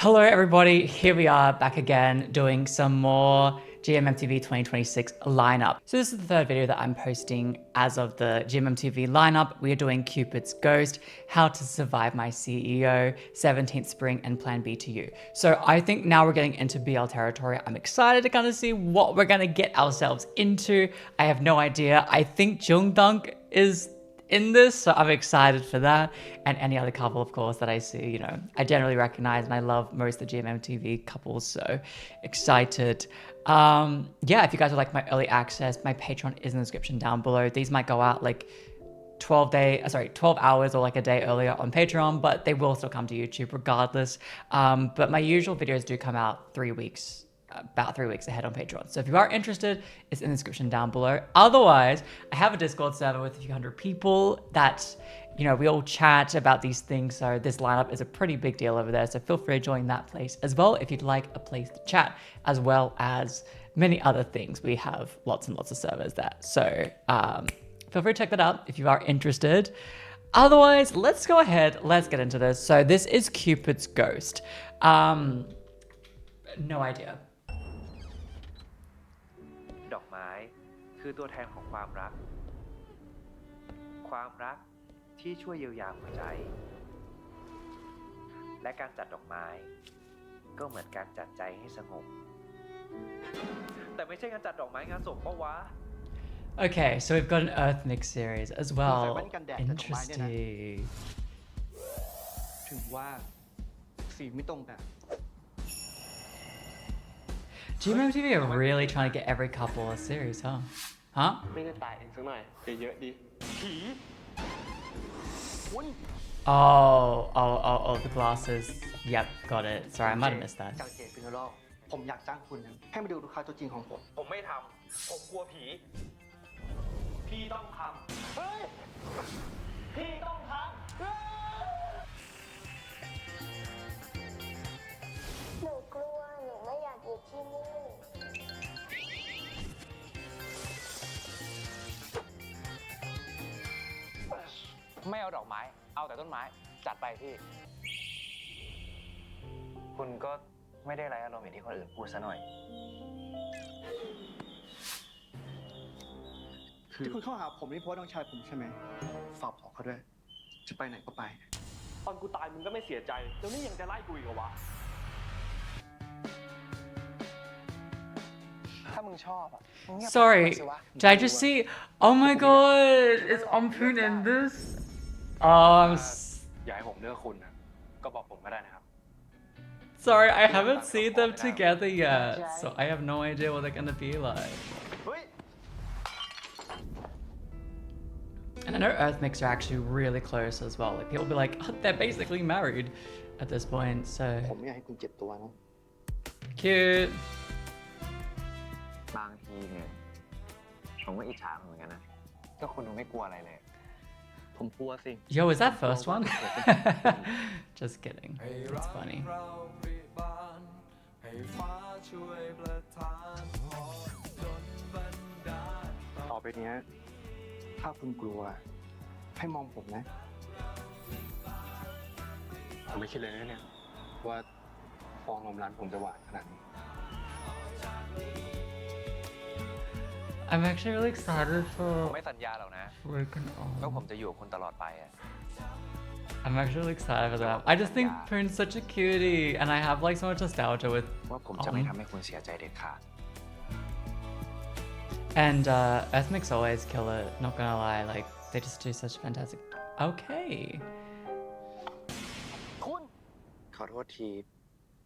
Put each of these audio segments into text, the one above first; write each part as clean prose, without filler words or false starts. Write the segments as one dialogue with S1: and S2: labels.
S1: Hello, everybody. Here we are back again doing some more GMMTV 2026 lineup. So this is the third video that I'm posting as of the GMMTV lineup. We are doing Cupid's Ghost, How to Survive My CEO, 17th Spring, and Plan B to You. So I think now we're getting into BL territory. I'm excited to kind of see what we're going to get ourselves into. I have no idea. I think Jungdunk is in this, so I'm excited for that, and any other couple, of course, that I see. You know, I generally recognize and I love most of the GMMTV couples, so excited. Yeah, if you guys would like my early access, my Patreon is in the description down below. These might go out like 12 hours or like a day earlier on Patreon, but they will still come to YouTube regardless. But my usual videos do come out about 3 weeks ahead on Patreon. So if you are interested, it's in the description down below. Otherwise, I have a Discord server with a few hundred people that, you know, we all chat about these things. So this lineup is a pretty big deal over there. So feel free to join that place as well if you'd like a place to chat, as well as many other things. We have lots and lots of servers there. So feel free to check that out if you are interested. Otherwise, let's go ahead. Let's get into this. So this is Cupid's Ghost. No idea.
S2: ดอกไม้คือตัวแทนของความรักความรักที่ช่วยเยียวยาหัวใจและการจัดดอกไม้ก็เหมือนการจัดใจให้สงบแต่ไม่ใช่การจัดดอกไม้งานศพปะวะ
S1: Okay, so we've got an Earth Mix series as well. Interesting.
S3: ถึงว่าสีไม่ตรงกัน
S1: GMMTV are really trying to get every couple a series, huh? Huh?
S3: ไม่ได้ตายเองสักหน่อยเยอะๆดีผี
S1: Oh, the glasses. Yep, got it. Sorry, I might have missed that.
S3: จากเจฟินอลผมอยากจ้างคุณให้มาดูลูกค้าตัวจริงของผม
S2: ไม่ทำผมกลัวผีพี่ต้องทำเฮ้ยพี่ต้องทำ
S4: หนูกลัว หนูไม่อยากอยู่ที่นี่
S2: ไม่เอาดอกไม้เอาแต่ต้นไม้จัดไปพี่คุณก็ไม่ได้ไร้อารมณ์อย่างที่คนอื่นพูดซะหน่อย
S3: ที่คุณเข้าหาผมนี่เพราะน้องชายผมใช่ไหมฝากบอกเขาด้วยจะไปไหนก็ไปตอนกูตายมึงก็ไม่เสียใจแล้วนี่ยังจะไล่กูอีกเหรอวะถ้ามึงชอบอ่ะ
S1: Sorry, did I just see? Oh my god, is Ampun in this?
S2: อย่าให้ผมเลือกคุณนะก็บอกผมก็ได้นะครับ
S1: Sorry, I haven't seen them together yet, so I have no idea what they're gonna be like. And I know Earth Mix are actually really close as well. Like people be like, oh, they're basically married at this point. So
S3: ผมไม่อยากให้คุณเจ็บตัวนะ
S1: cute.
S2: บางทีเนี่ยผมก็อิจฉาเหมือนกันนะก็คุณดูไม่กลัวอะไรเลย
S3: ผมกลัวสิ
S1: Yo, is that first one? Just kidding. It's funny.
S3: ต่อไปนี้ถ้าคุณกลัวให้มองผมนะผมไม่คิดเลยนะเนี่ยว่าฟองนมร้านผมจะหวานขนาดนี้
S1: I'm actually really excited
S2: ผม
S1: for
S2: ไม่สัญญาหรอกนะ
S1: Broken
S2: ว่าผม
S1: Arm.
S2: จะอยู่กับคุณตลอดไปอะ
S1: I'm actually really excited for that. I just think Poon's such a cutie, and I have like so much nostalgia with
S2: ว่าผมจะไม่
S1: Arm.
S2: ทำให้คุณเสียใจเด็ดขาด
S1: And Earth Mix always kill it. Not gonna lie, like they just do such fantastic. Okay.
S3: คุณขอโทษที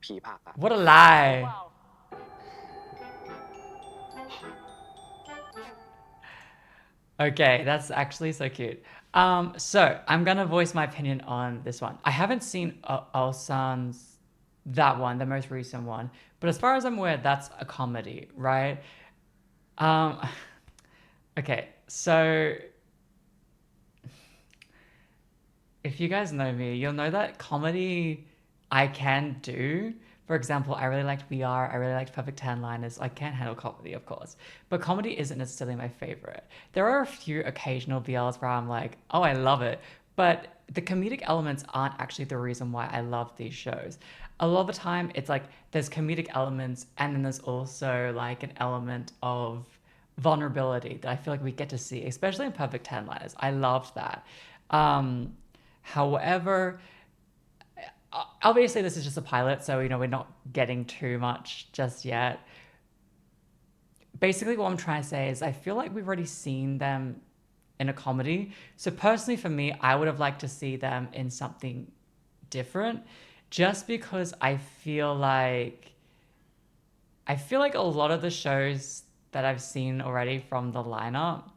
S3: ผีผักอะ
S1: What a lie. Okay, that's actually so cute. So I'm gonna voice my opinion on this one. I haven't seen Ulsan's that one, the most recent one, but as far as I'm aware, that's a comedy, right? Okay, so if you guys know me, you'll know that comedy I can do. For example, I really liked VR, I really liked Perfect 10 Liners. I can't handle comedy, of course. But comedy isn't necessarily my favorite. There are a few occasional BLs where I'm like, oh, I love it. But the comedic elements aren't actually the reason why I love these shows. A lot of the time, it's like there's comedic elements, and then there's also like an element of vulnerability that I feel like we get to see, especially in Perfect 10 Liners. I loved that. However, obviously this is just a pilot, so we're not getting too much just yet. Basically, what I'm trying to say is I feel like we've already seen them in a comedy. So personally for me, I would have liked to see them in something different, just because I feel like a lot of the shows that I've seen already from the lineup,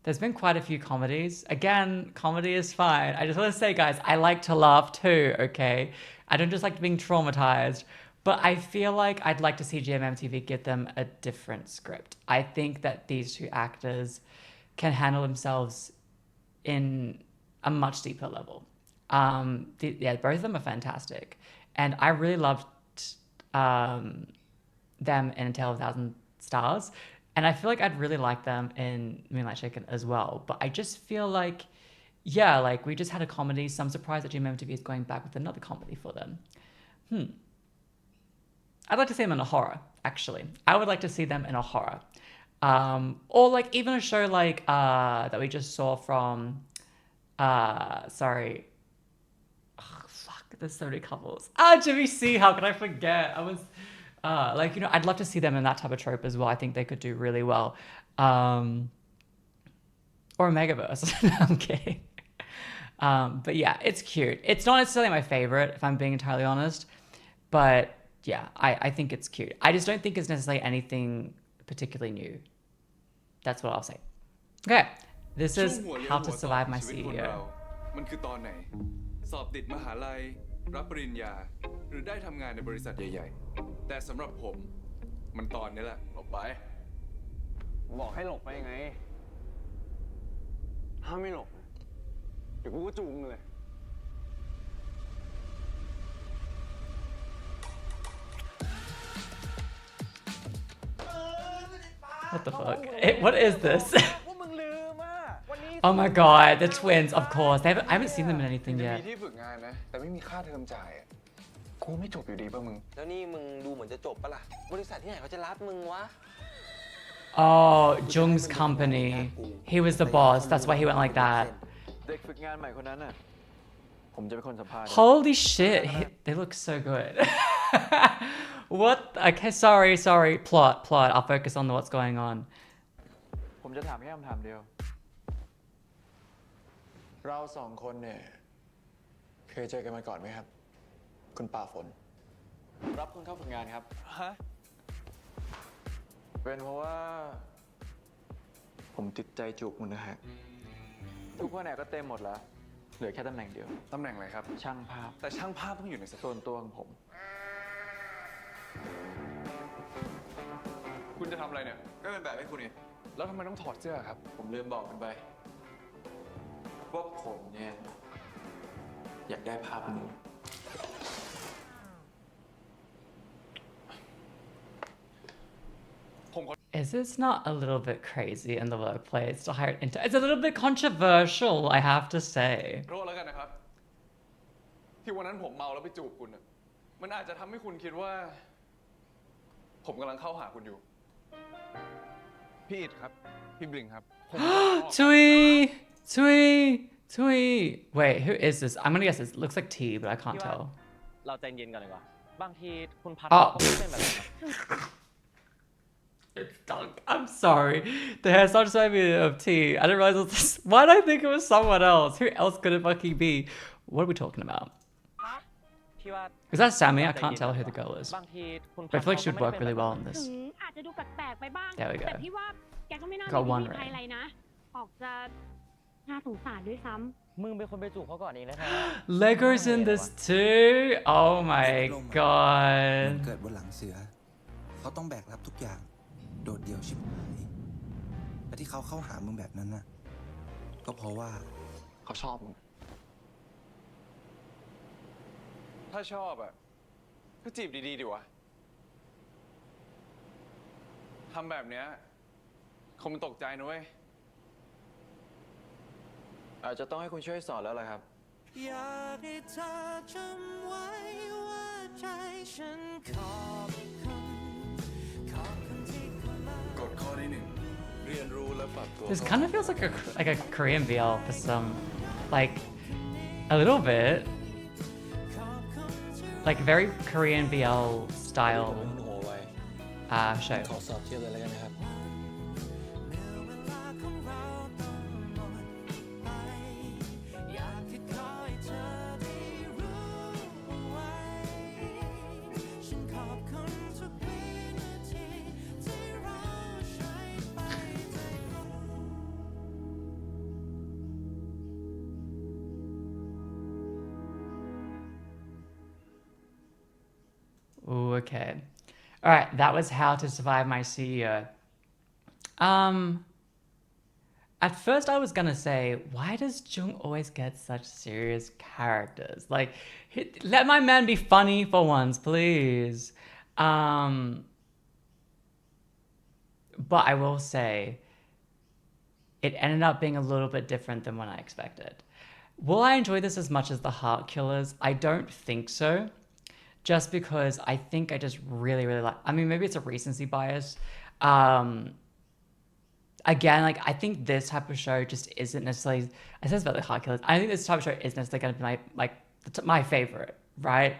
S1: there's been quite a few comedies. Again, comedy is fine. I just want to say, guys, I like to laugh too, okay? I don't just like being traumatized. But I feel like I'd like to see GMMTV give them a different script. I think that these two actors can handle themselves in a much deeper level. Both of them are fantastic. And I really loved them in A Tale of a Thousand Stars. And I feel like I'd really like them in Moonlight Chicken as well. But I just feel like, we just had a comedy. So I'm surprised that GMMTV is going back with another comedy for them. I'd like to see them in a horror, actually. I would like to see them in a horror. Or like even a show like that we just saw from sorry. Oh, fuck, there's so many couples. Jimmy C, how could I forget? I was I'd love to see them in that type of trope as well. I think they could do really well. Or a Megaverse. I'm kidding. But yeah, it's cute. It's not necessarily my favorite, if I'm being entirely honest. But yeah, I think it's cute. I just don't think it's necessarily anything particularly new. That's what I'll say. Okay, this is How to Survive My CEO.
S5: มันคือตอนไหนสอบติดมหาลัยรับปริญญาหรือได้ทำงานในบริษัทใหญ่ๆแต่สำหรับผมมันตอนนี้แหละหลบไปบอกให้หลบไปไงถ้าไม่หลบเดี๋ยวกูก็จูงเลย
S1: What the fuck? What is this? Oh my god, the twins, of course. I haven't seen them in anything
S5: จะ
S1: yet.
S5: มีที่ฝึกงานนะแต่ไม่มีค่าเทอมจ่ายอะกูไม่จบอยู่ดีป่ะมึงแล้วนี่มึงดูเหมือนจะจบปะล่ะบริษัทที่ไหนเขาจะรับมึงวะ
S1: Oh, Jung's company. He was the boss. That's why he went like that.
S3: เด็กฝึกงานใหม่คนนั้นน่ะผมจะเป็นคนสัมภาษณ์
S1: Holy shit, they look so good. What? Okay, sorry. Plot. I'll focus on what's going on.
S3: ผมจะถามแค่คำถามเดียวเราสองคนเนี่ยเคยเจอกันมาก่อนไหมครับคุณป่าฝนรับคุณเข้าฝึกงานครับฮะเป็นเพราะว่าผมติดใจจูบคุณนะฮะทุกคนเนี่ยก็เต็มหมดแล้วเหลือแค่ตำแหน่งเดียว
S5: ตำแหน่งอะไรครับ
S3: ช่างภาพ
S5: แต่ช่างภาพต้องอยู่ในส่
S3: วนตัวของผม
S5: คุณจะทำอะไรเนี่ยก็เป็นแบบให้คุณไงแล้วทำไมต้องถอดเสื้อครับ
S3: ผมลืมบอกคุณไปว่าผมเนี่ยอยากได้ภาพนี้
S1: Is this not a little bit crazy in the workplace to hire into? It's a little bit controversial, I have to say.
S5: โทษแล้วกันนะครับที่วันนั้นผมเมาแล้วไปจูบคุณน่ะมันอาจจะทำให้คุณคิดว่าผมกำลังเข้าหาคุณอยู่พี่อิดครับพี่บลิงครับ
S1: Twee. Wait, who is this? I'm gonna guess it looks like T, but I can't tell.
S6: เราใจเย็นก่อนดีกว่าบางทีคุณพัด
S1: Oh.
S6: ก็ไม่เป็นแบบนั้น
S1: It's dunk. I'm sorry. The hairstyle just reminded me of T. I didn't realize it was this. Why did I think it was someone else? Who else could it fucking be? What are we talking about?
S6: พี่ว่า
S1: Is that Sammy? I can't tell who the girl is.
S6: บางทีคุณ
S1: But I feel like she would work really well in
S7: ถึ
S1: this.
S7: งอาจจะดูแปลกๆไปบ้าง
S1: There we go.
S7: แต่พี่ว่าแกก็ไม่น่า
S1: Got
S7: มี
S1: one
S7: ใคร
S1: right.
S7: อะไรนะ ออกจะน่าสงสารด้วยซ้
S6: มึงเป็นคนไปจูบเขาก่อนเองนะฮะ
S1: Lego's in this too? Oh my
S8: เหมือน
S1: god.
S8: เกิดบนหลังเสือเขาต้องแบกรับทุกอย่างโดดเดี่ยวชิบหายและที่เขาเข้าหามึงแบบนั้นน่ะก็เพราะว่า
S3: เขาชอบมึง
S5: ถ้าชอบอ่ะก็จีบดีๆดีวะทำแบบเนี้ยคงมันตกใจนะเว้ย
S3: อาจจะต้องให้คุณช่วยสอนแล้วล่ะครับ
S9: อยากให้เธอจำไว้ว่าใจฉันขอบคุณที่เข้ามาก
S5: ฎข้อที่ 1 เรียนรู้และปรับตัว
S1: This kind of feels like a Korean BL for some, like a little bit, like very Korean BL style
S3: หัวไว้
S1: show.
S3: ขอสอบเทียบเลยแล้วกันนะครับ
S1: Ooh, okay. All right, that was How to Survive My CEO. At first I was gonna say, why does Jung always get such serious characters? Like, let my man be funny for once, please. But I will say, it ended up being a little bit different than what I expected. Will I enjoy this as much as the Heart Killers? I don't think so. Just because I think I just really, really like, I mean, maybe it's a recency bias. Again, like, I think this type of show just isn't necessarily, I said it's about the Heart Killers. I think this type of show isn't necessarily going to be my favorite, right?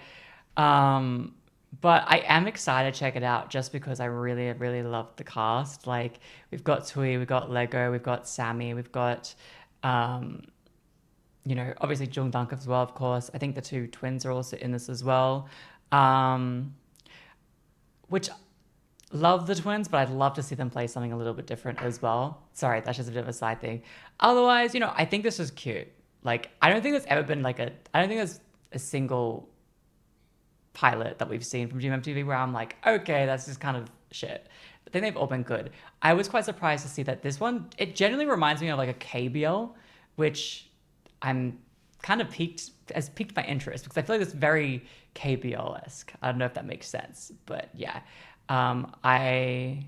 S1: But I am excited to check it out just because I really, really love the cast. Like, we've got Tui, we've got Lego, we've got Sammy, we've got, you know, obviously Jung Dunk as well, of course. I think the 2 twins are also in this as well. Which, love the twins, but I'd love to see them play something a little bit different as well. Sorry, that's just a bit of a side thing. Otherwise, you know, I think this is cute. Like, I don't think there's ever been like I don't think there's a single pilot that we've seen from GMMTV where I'm like, okay, that's just kind of shit. I think they've all been good. I was quite surprised to see that this one, it generally reminds me of like a KBL, which I'm kind of piqued my interest because I feel like it's very KBL-esque. I don't know if that makes sense, but yeah. I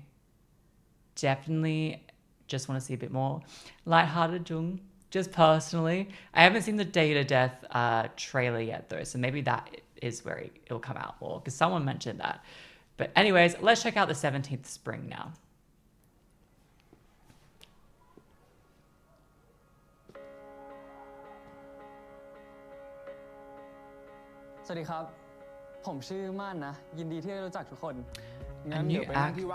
S1: definitely just want to see a bit more lighthearted Jung, just personally. I haven't seen the Day to Death trailer yet though, so maybe that is where it'll come out more because someone mentioned that. But anyways, let's check out the 17th Spring now.
S10: สวัสดีครับ ผมชื่อม่านนะ ยินดีที่ได้รู้จักทุกคน
S1: A new actor.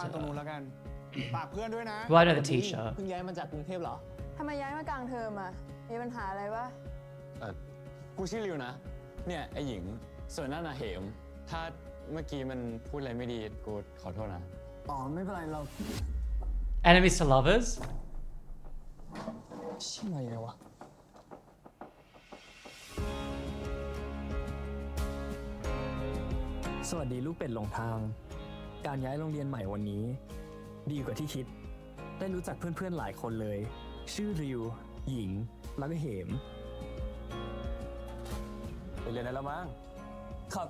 S3: ฝากเพื่อนด้วยนะ
S1: Well, I know the teacher.
S10: เพิ่งย้ายมาจากกรุงเทพเหรอ
S11: ทำไมย้ายมากลางเทอมอ่ะ มีปัญหาอะไรวะ
S10: กูชื่อริวนะ เนี่ยไอหญิง ส่วนนั่นน่ะเหม ถ้าเมื่อกี้มันพูดอะไรไม่ดีกูขอโทษนะ อ๋อไม่เป็นไรเรา
S1: Enemies to lovers?
S10: ชื่ออะไรวะ สวัสดีลูกเป็ดหลงทาง การย้ายโรงเรียนใหม่วันนี้ ดีกว่าที่คิด ได้รู้จักเพื่อนๆหลายคนเลย ชื่อริว หญิง แล้วก็เหม ไปเรียนได้แล้วมั้ง ครับ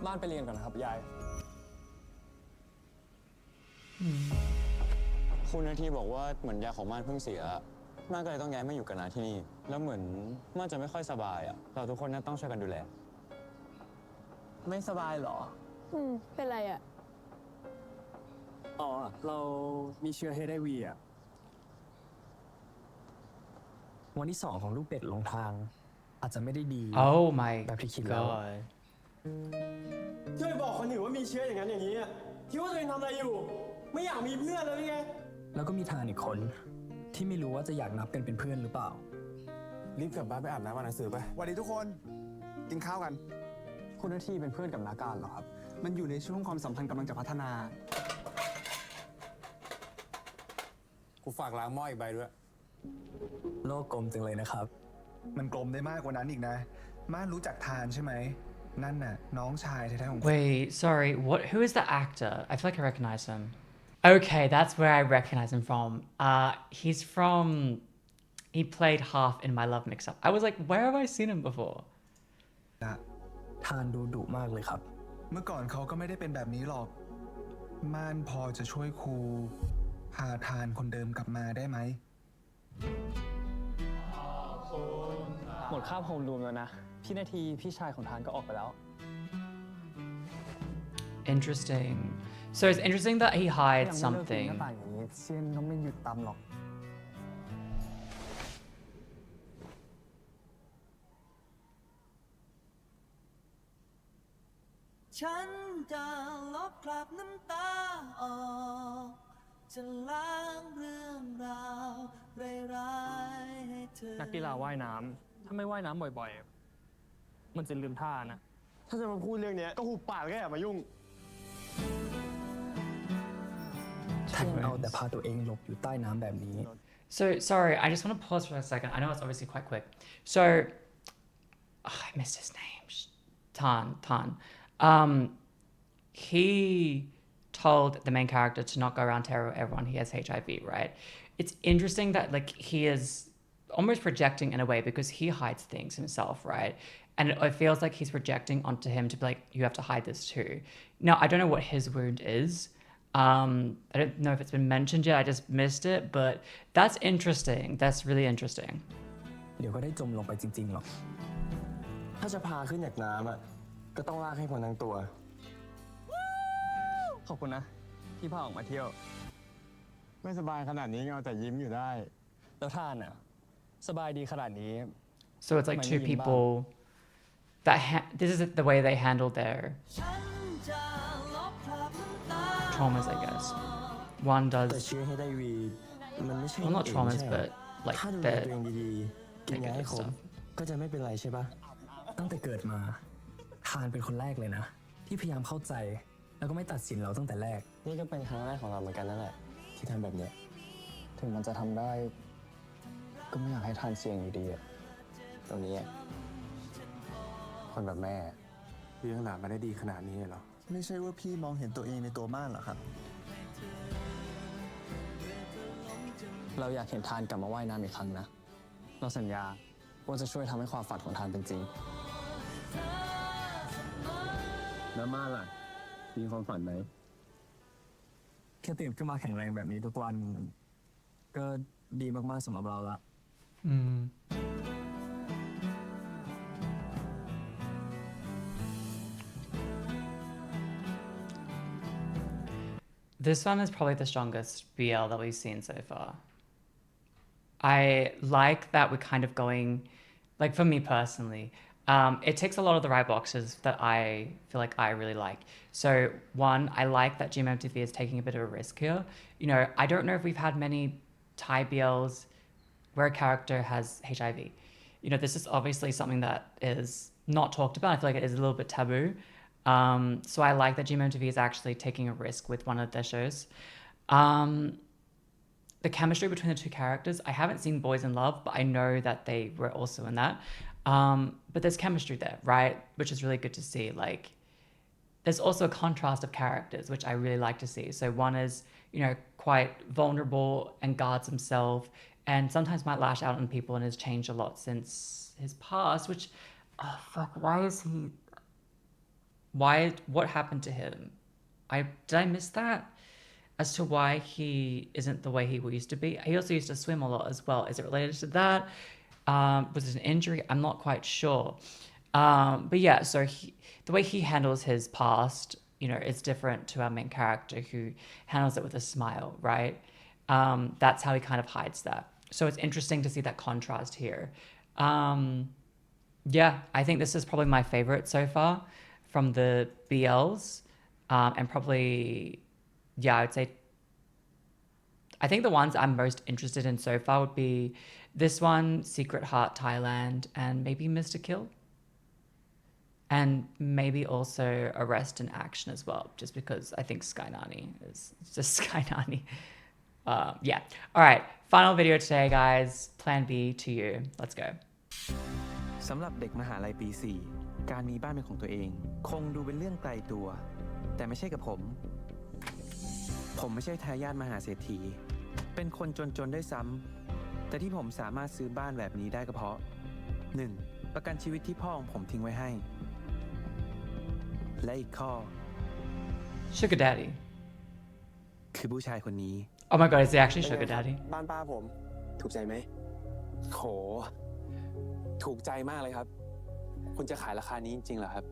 S10: บ้านไปเรียนก่อนนะครับยาย คุณนาทีบอกว่าเหมือนยาของม่านเพิ่งเสีย ม่านก็เลยต้องย้ายมาอยู่กับน้าที่นี่ แล้วเหมือนม่านจะไม่ค่อยสบายอ่ะ เราทุกคนน่าต้องช่วยกันดูแล ไม่สบายเหรอ
S11: เป็นไรอ่ะ
S10: อ๋อ เรามีเชื้อ HIV อ่ะ วันที่ 2ของลูกเป็ดลงทาง อาจจะไม่ได้ดี
S1: Oh my
S10: แบบที่คิดแล้ว
S1: god.
S10: ช่วยบอกคนอื่นว่ามีเชื้ออย่างนั้นอย่างนี้อ่ะคิดว่าตัวเองทำอะไรอยู่ ไม่อยากมีเพื่อนเลยไง แล้วก็มีทานอีกคน ที่ไม่รู้ว่าจะอยากนับกันเป็นเพื่อนหรือเปล่า
S3: รีบกลับบ้านไปอาบน้ำอ่านหนังสือไปสวัสดีทุกคน กินข้าวกัน
S10: คุณนาทีเป็นเพื่อนกับนาการเหรอครับ
S3: มันอยู่ในช่วงความสัมพันธ์กำลังจะพัฒนา กูฝากล้างหม้ออีกใบด้วย
S10: โลกกลมจังเลยนะครับ
S12: มันกลมได้มากกว่านั้นอีกนะ ม่านรู้จักทานใช่ไหม นั่นน่ะน้องชายแท้ๆของ
S1: Wait, sorry, who is the actor? I feel like I recognize him. Okay, that's where I recognize him from. He played half in My Love Mix-Up. I was like, where have I seen him before?
S10: ทานดูดุมากเลยครับ
S12: เมื่อก่อนเขาก็ไม่ได้เป็นแบบนี้หรอก ม่านพอจะช่วยครูพาทานคนเดิมกลับมาได้ไหม
S10: ท หมดค่าโฮมรูมแล้วนะ พี่นาทีพี่ชายของทานก็ออกไปแล้ว
S1: Interesting. So it's interesting that he hides
S10: ยังไม่เลิกกิน
S1: something.
S10: หน้าต่างอย่างนี้เซียนก็ไม่หยุดตามหรอก
S9: ฉันจะลบคราบน้ำตาออกจะล้างเรื่องราวร้ายๆให้เธอ
S10: นักกีฬาว่ายน้ำถ้าไม่ว่ายน้ำบ่อยๆ มันจะลืมท่านะ
S3: ถ้าจะมาพูดเรื่องนี้ก็หุบปากก็อย่ามายุ่ง
S10: ท่านเอาแต่พาตัวเองหลบอยู่ใต้น้ำแบบนี้
S1: So sorry, I just want to pause for a second. I know it's obviously quite quick. So I missed his name. Tan. He told the main character to not go around telling everyone he has HIV, right? It's interesting that like he is almost projecting in a way because he hides things himself, right? And it feels like he's projecting onto him to be like, you have to hide this too. Now, I don't know what his wound is. I don't know if it's been mentioned yet. I just missed it, but that's interesting. That's really interesting.
S10: เดี๋ยวก็ได้จมลงไปจริงๆหรอก
S3: ถ้าจะพาขึ้นจากน้ำอ่ะก็ต้องลากให้พ้นทั้งตัว
S10: ขอบคุณนะ ที่พาออกมาเที่ยว
S3: ไม่สบายขนาดนี้เอาแต่ยิ้มอยู่ได้
S10: แล้วท่านน่ะสบายดีขนาดนี้
S1: So it's like two people that this is the way they handle their traumas, I guess. One
S3: แต่
S1: does
S3: เชื้อ HIV มันไม่ใช่
S1: well, not traumas, but like
S3: ถ้าดูแล
S1: their
S3: ตัวเองดีๆกินยาให้
S1: negative
S3: ครบ
S1: stuff.
S3: ก็จะไม่เป็นไรใช่ปะ
S10: ตั้งแต่เกิดมาทานเป็นคนแรกเลยนะ ที่พยายามเข้าใจ แล้วก็ไม่ตัดสินเราตั้งแต่แรก
S3: นี่ก็เป็นครั้งแรกของเราเหมือนกันนั่นแหละที่ทำแบบเนี้ย
S10: ถึงมันจะทำได้ ก็ไม่อยากให้ทานเสี่ยงอยู่ดีอะ
S3: ตรงนี้อะคนแบบแม่เลี้ยงหลานมาได้ดีขนาดนี้เหรอ
S12: ไม่ใช่ว่าพี่มองเห็นตัวเองในตัวม่านเหรอครับ
S10: เราอยากเห็นทานกลับมาว่ายน้ำอีกครั้งนะ เราสัญญาว่าจะช่วยทำให้ความฝันของทานเป็นจริง
S3: แล้วม่านล่ะมีความฝันไหม
S10: แค่ตื่นขึ้นมาแข็งแรงแบบนี้ทุกวัน ก็ดีมากๆสำหรับเราละ
S1: This one is probably the strongest BL that we've seen so far. I like that we're kind of going, like for me personally, it ticks a lot of the right boxes that I feel like I really like. So one, I like that GMMTV is taking a bit of a risk here. You know, I don't know if we've had many Thai BLs where a character has HIV. You know, this is obviously something that is not talked about. I feel like it is a little bit taboo. So I like that GMMTV is actually taking a risk with one of their shows. The chemistry between the two characters, I haven't seen Boys in Love, but I know that they were also in that. But there's chemistry there, right? Which is really good to see. Like, there's also a contrast of characters, which I really like to see. So one is, you know, quite vulnerable and guards himself, and sometimes might lash out on people and has changed a lot since his past, which, oh fuck, what happened to him? Did I miss that? As to why he isn't the way he used to be. He also used to swim a lot as well. Is it related to that? Was it an injury? I'm not quite sure. But yeah, so the way he handles his past, you know, is different to our main character who handles it with a smile, right? That's how he kind of hides that. So it's interesting to see that contrast here. Yeah, I think this is probably my favorite so far from the BLs. And probably, yeah, I'd say, I think the ones I'm most interested in so far would be this one, Secret Heart Thailand, and maybe Mr. Kill. And maybe also Arrest in Action as well, just because I think Sky Nani is just Sky Nani. Yeah. All right. Final video today, guys. Plan B to you. Let's go.
S8: สำหรับเด็กมหาลัยปี 4 การมีบ้านเป็นของตัวเองคงดูเป็นเรื่องไกลตัว แต่ไม่ใช่กับผมไม่ใช่ทายาทมหาเศรษฐีเป็นคนจนๆด้วยซ้ำแต่ที่ผมสามารถซื้อบ้านแบบนี้ได้ก็เพราะ 1. ประกันชีวิตที่พ่อของผมทิ้งไว้ให้และอีกข้อ
S1: Sugar Daddy
S8: คือผู้ชายคนนี้
S1: Oh my god, is he actually Sugar Daddy?
S3: บ้านป้าผมถูกใจไหมโหถ
S8: ถูกใจมากเลยครับ คุณจะขายราคานี้จริงๆเหรอครับ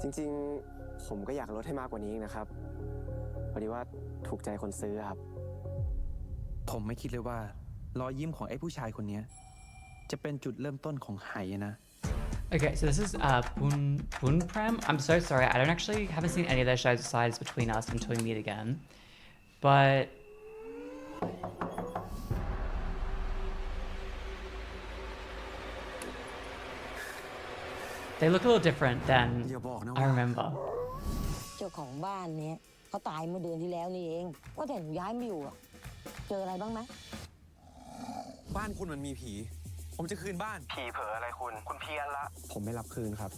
S10: จริงๆ ผมก็อยากลดให้มากกว่านี้อีกนะครับพอดีว่าถูกใจคนซื้อครับ
S8: ผมไม่คิดเลยว่ารอยยิ้มของไอ้ผู้ชายคนนี้จะเป็นจุดเริ่มต้นของไหนะ
S1: Okay, so this is Bun Prem. I'm so sorry. I haven't seen any of their shows besides Between Us until we meet again. But they look a little different than I remember.
S13: เจ้าของบ้านเนี้ยเขาตายเมื่อเดือนที่แล้วนี่เองว่าแต่หนูย้ายมาอยู่อะเจออะไรบ้างไหม
S8: บ้านคุณมันมีผี ผมจะคืนบ้าน
S10: ผีเผลออะไรคุณเพี้ยนละ ผมไม่รับคืนครับ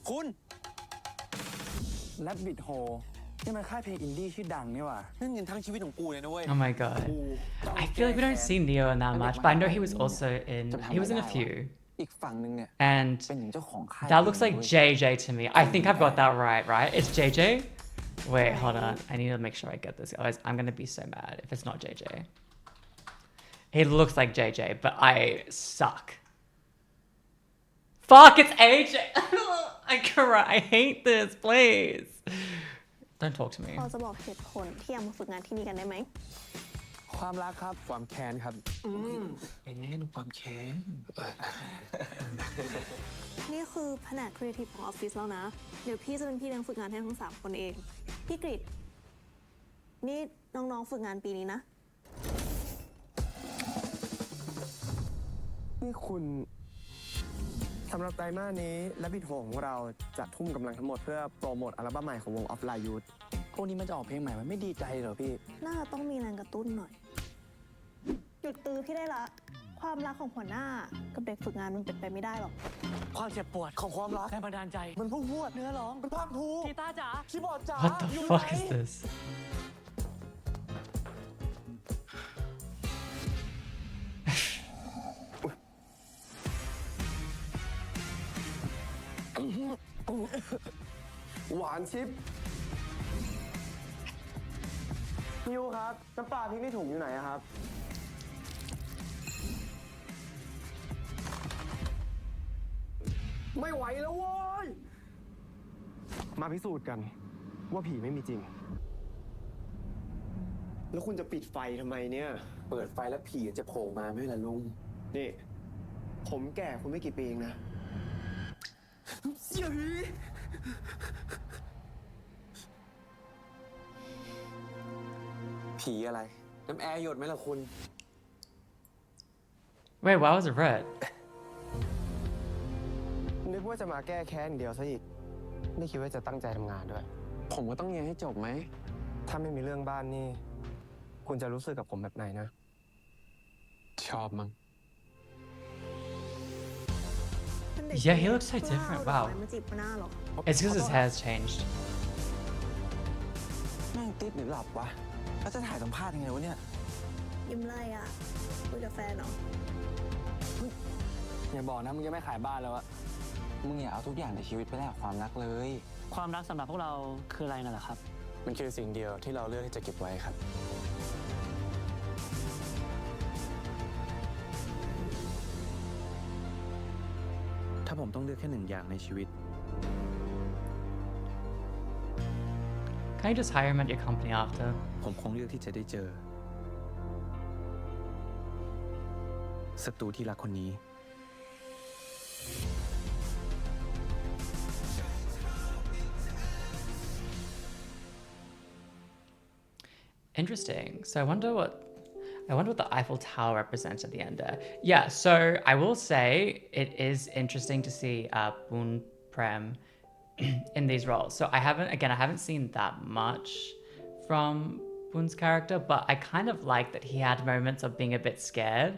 S8: คุณ
S10: แรดบิดโฮนี่มันค่ายเพลงอินดี้ชื่อดังนี่ว่ะ
S8: นั่นเงินทั้งชีวิตของกูเลยนะเว้ย
S1: Oh my god. I feel like we don't see Neo in that much, but I know he was also he was in a few.
S10: อีกฝั่งนึงเนี่ย
S1: And
S10: เป็นถึงเจ้าของค่าย
S1: that looks like JJ to me. I think I've got that right? It's JJ? Wait, hold on. I need to make sure I get this. Otherwise, I'm gonna be so mad if it's not JJ. He looks like JJ, but I suck. Fuck, it's AJ! I cry. I hate this, please. Don't talk to me.
S11: พอจะบอกเหตุผลที่อยากมาฝึกงานที่นี่กันได้ไหม
S10: ความรักครับ
S8: ความแค้นครับไอ้นี่ความแค้น
S11: นี่คือแผนกครีเอทีฟของออฟฟิศแล้วนะ เดี๋ยวพี่จะเป็นพี่เลี้ยงฝึกงานให้ทั้ง3คนเอง พี่กฤษนี่น้องๆฝึกงานปีนี้นะ
S10: นี่คุณสำหรับไตรมาสนี้และบิดโฮของเราจะทุ่มกำลังทั้งหมดเพื่อโปรโมทอัลบั้มใหม่ของวงออฟไลน์ยูทพวกนี้มันจะออกเพลงใหม่มันไม่ดีใจเหรอพี่
S11: น่าจะต้องมีแรงกระตุ้นหน่อย หยุดตื้อพี่ได้ละ ความรักของหัวหน้ากับเด็กฝึกงานมันเป็นไปไม่ได้หรอก
S10: ความเจ็บปวดของความรักแรงบันดาลใจ มันพุ่งพรวดเนื้อร้องเป็นภาคภูมิกีตาร์จ๋าคีย์บอร์ดจ๋า
S1: What the fuck is this?
S10: What หวานชิปนิวครับน้ำปลาพริกในถุงอยู่ไหนอะครับ ไม่ไหวแล้วโว้ยมาพิสูจน์กันว่าผีไม่มีจริง แล้วคุณจะปิดไฟทำไมเนี่ย
S8: เปิดไฟแล้วผีจะโผล่มาไม่ล่ะลุง
S10: นี่ ผมแก่คุณไม่กี่ปีเองนะเสียผี
S8: ผีอะไร น้ำแอร์หยดไหมล่ะคุณ
S1: Wait, why was it red?
S10: นึกว่าจะมาแก้แค้นเดียวซะอีก ไม่คิดว่าจะตั้งใจทำงานด้วย
S8: ผมก็ต้องเรียนให้จบไหม
S10: ถ้าไม่มีเรื่องบ้านนี่ คุณจะรู้สึกกับผมแบบไหนนะ
S8: ชอบมั้ง
S1: Yeah, he looks so different. Wow.
S11: มาจีบหัวหน้าหรอ
S1: It's because his hair's changed.
S8: แม่งติดหรือหลับวะ แล้วจะถ่ายสัมภาษณ์ยังไงวะเนี่ย
S11: ยิ้มไรอ่ะคุยกับแฟนเหรอ
S10: อย่าบอกนะมึงจะไม่ขายบ้านแล้วอะ
S8: มึงอย่าเอาทุกอย่างในชีวิตไปแลกกับความรักเลย
S6: ความรักสำหรับพวกเราคืออะไรน่ะเหรอครับ
S10: มันคือสิ่งเดียวที่เราเลือกที่จะเก็บไว้ครับ
S8: ถ้าผมต้องเลือกแค่หนึ่งอย่างในชีวิต
S1: Can you just hire him at your company after?
S8: ผมคงเลือกที่จะได้เจอศัตรูที่รักคนนี้
S1: Interesting. So I wonder what the Eiffel Tower represents at the end there. Yeah, so I will say it is interesting to see Boon Prem in these roles. So I haven't seen that much from Boon's character, but I kind of like that he had moments of being a bit scared.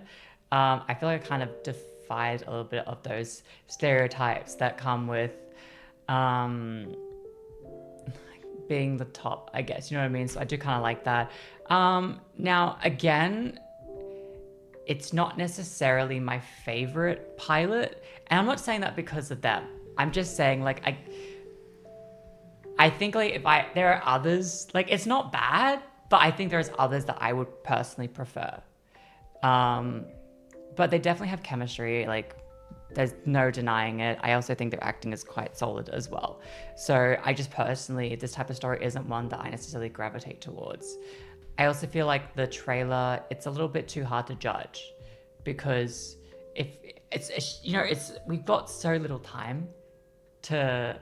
S1: I feel like I kind of defied a little bit of those stereotypes that come with being the top, I guess, you know what I mean? So I do kind of like that. Now, again, it's not necessarily my favorite pilot, and I'm not saying that because of them. I'm just saying, like, I think, like, there are others, like, it's not bad, but I think there's others that I would personally prefer. But they definitely have chemistry, like, There's no denying it. I also think their acting is quite solid as well. So I just personally, this type of story isn't one that I necessarily gravitate towards. I also feel like the trailer, it's a little bit too hard to judge because if it's you know, we've got so little time to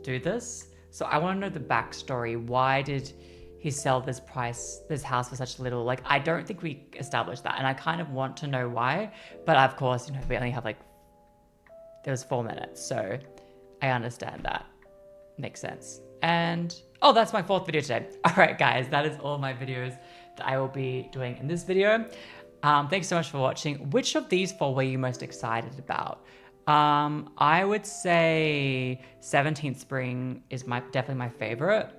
S1: do this. So I want to know the backstory. Why did he sell this house for such little? Like, I don't think we established that. And I kind of want to know why. But of course, you know, we only have like, there was 4 minutes. So I understand that. Makes sense. And, oh, that's my 4th video today. All right, guys, that is all my videos that I will be doing in this video. Thanks so much for watching. Which of these 4 were you most excited about? I would say 17th Spring is definitely my favorite.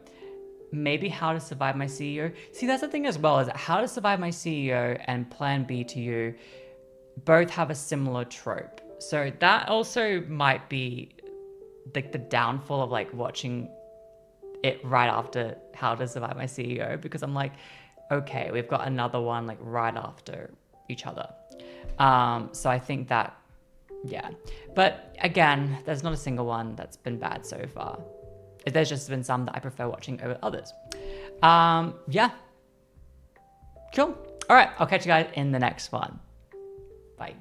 S1: Maybe How to Survive My CEO. See, that's the thing as well, is that How to Survive My CEO and Plan B to You both have a similar trope. So that also might be like the downfall of like watching it right after How to Survive My CEO, because I'm like, okay, we've got another one like right after each other. So I think that, yeah. But again, there's not a single one that's been bad so far. There's just been some that I prefer watching over others. Yeah. Cool. All right, I'll catch you guys in the next one. Bye.